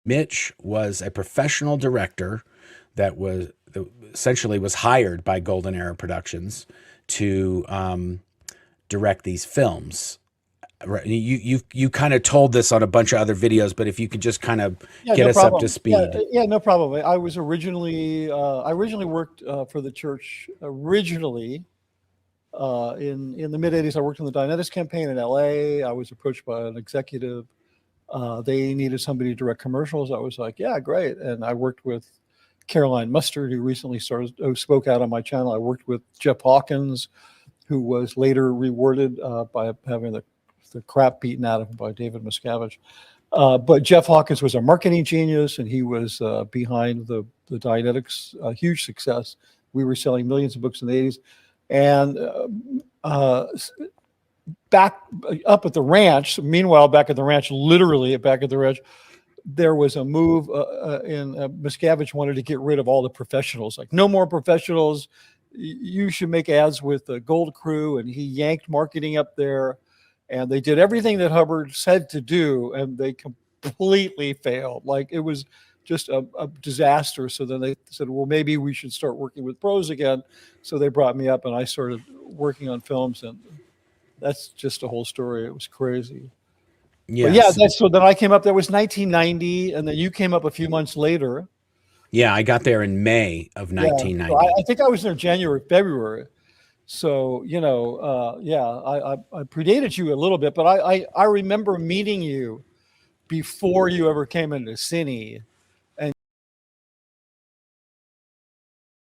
Mitch was a professional director that essentially was hired by Golden Era Productions to direct these films. Right. You kind of told this on a bunch of other videos, but if you could just kind of Yeah, get no us up to problem. Yeah, speed. yeah, no problem. I originally worked for the church originally in the mid '80s. I worked on the Dianetics campaign in LA. I was approached by an executive. They needed somebody to direct commercials. I was like, yeah, great. And I worked with Caroline Mustard, who recently spoke out on my channel. I worked with Jeff Hawkins, who was later rewarded by having the crap beaten out of him by David Miscavige. But Jeff Hawkins was a marketing genius, and he was behind the Dianetics huge success. We were selling millions of books in the '80s. And back up at the ranch, meanwhile, back at the ranch, literally back at the ranch, there was a move in Miscavige wanted to get rid of all the professionals. Like, no more professionals. You should make ads with the Gold Crew. And he yanked marketing up there. And they did everything that Hubbard said to do, and they completely failed. Like, it was just a disaster. So then they said, well, maybe we should start working with pros again. So they brought me up, and I started working on films, and that's just a whole story. It was crazy. But yeah, Yes. so then I came up. That was 1990, and then you came up a few months later. Yeah, I got there in May of Yeah, 1990. I think I was there January, February. So, I predated you a little bit, but I remember meeting you before you ever came into Cine.